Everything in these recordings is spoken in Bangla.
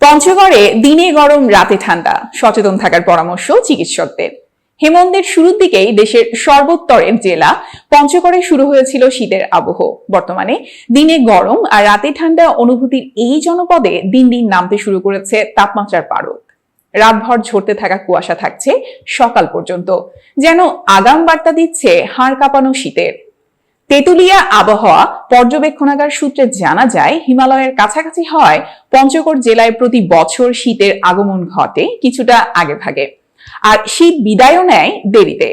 পঞ্চগড়ে দিনে গরম রাতে ঠান্ডা, সচেতন থাকার পরামর্শ চিকিৎসকদের। হেমন্তের শুরুর দিকেই দেশের সর্বোত্তরের জেলা পঞ্চগড়ে শুরু হয়েছিল শীতের আবহ। বর্তমানে দিনে গরম আর রাতে ঠান্ডা অনুভূতির এই জনপদে দিন দিন নামতে শুরু করেছে তাপমাত্রার পারদ। রাতভর ঝরতে থাকা কুয়াশা থাকছে সকাল পর্যন্ত, যেন আগাম বার্তা দিচ্ছে হাড় কাঁপানো শীতের। তেঁতুলিয়া আবহাওয়া পর্যবেক্ষণাগার সূত্রে জানা যায়, হিমালয়ের কাছাকাছি হওয়ায় পঞ্চগড় জেলায় প্রতি বছর শীতের আগমন ঘটে কিছুটা আগে ভাগে, আর শীত বিদায়ও নেয় দেরিতে।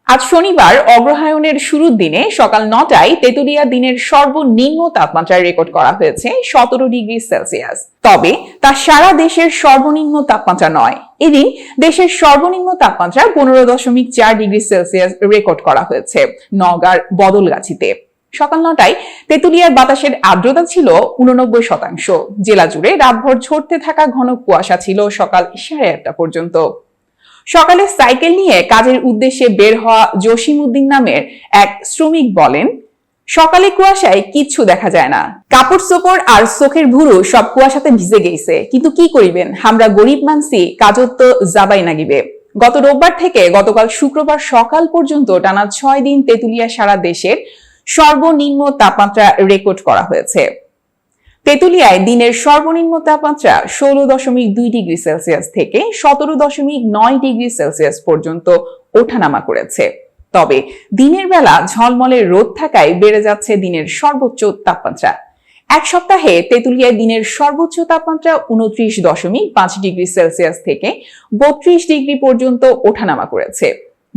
আজ শনিবার অগ্রহায়ণের শুরুর দিনে সকাল 9টায় তেঁতুলিয়া দিনের সর্বনিম্ন তাপমাত্রা রেকর্ড করা হয়েছে 17 ডিগ্রি সেলসিয়াস। তবে তা সারা দেশের সর্বনিম্ন তাপমাত্রা নয়। এদিন দেশের সর্বনিম্ন তাপমাত্রা 15.4 ডিগ্রি সেলসিয়াস রেকর্ড করা হয়েছে নওগাঁর বদলগাছিতে। সকাল 9টায় তেঁতুলিয়ার বাতাসের আর্দ্রতা ছিল 89%। জেলা জুড়ে রাতভর ঝরতে থাকা ঘন কুয়াশা ছিল সকাল 8:30 পর্যন্ত। সকালে সাইকেল নিয়ে কাজের উদ্দেশ্যে বের হওয়া জসিম উদ্দিন নামের এক শ্রমিক বলেন, সকালে কুয়াশায় কিচ্ছু দেখা যায় না, কাপড় চোপড় আর চোখের ভুরু সব কুয়াশাতে ভিজে গেছে, কিন্তু কি করিবেন, আমরা গরিব মানসি, কাজত তো যাবাই নাগিবে। গত রোববার থেকে গতকাল শুক্রবার সকাল পর্যন্ত টানা 6 দিন তেঁতুলিয়া সারা দেশের সর্বনিম্ন তাপমাত্রা রেকর্ড করা হয়েছে। তেঁতুলিয়ায় দিনের সর্বনিম্ন তাপমাত্রা 16.2 ডিগ্রি সেলসিয়াস থেকে 17.9 ডিগ্রি সেলসিয়াস পর্যন্ত ওঠানামা করেছে। তবে দিনের বেলা ঝলমলে রোদ থাকায় বেড়ে যাচ্ছে দিনের সর্বোচ্চ তাপমাত্রা। এক সপ্তাহে তেঁতুলিয়ায় দিনের সর্বোচ্চ তাপমাত্রা 29.5 ডিগ্রি সেলসিয়াস থেকে 32 ডিগ্রি পর্যন্ত ওঠানামা করেছে।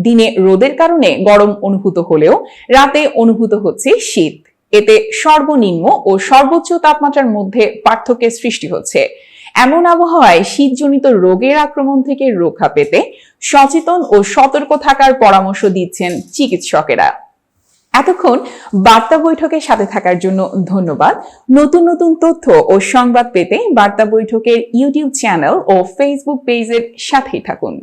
দিনে রোদের কারণে গরম অনুভূত হলেও রাতে অনুভূত হচ্ছে শীত। এতে সর্বনিম্ন ও সর্বোচ্চ তাপমাত্রার মধ্যে পার্থক্যের সৃষ্টি হচ্ছে। এমন আবহাওয়ায় শীতজনিত রোগের আক্রমণ থেকে রক্ষা পেতে সচেতন ও সতর্ক থাকার পরামর্শ দিচ্ছেন চিকিৎসকেরা। এতক্ষণ বার্তা বৈঠকের সাথে থাকার জন্য ধন্যবাদ। নতুন নতুন তথ্য ও সংবাদ পেতে বার্তা বৈঠকের ইউটিউব চ্যানেল ও ফেসবুক পেজের সাথেই থাকুন।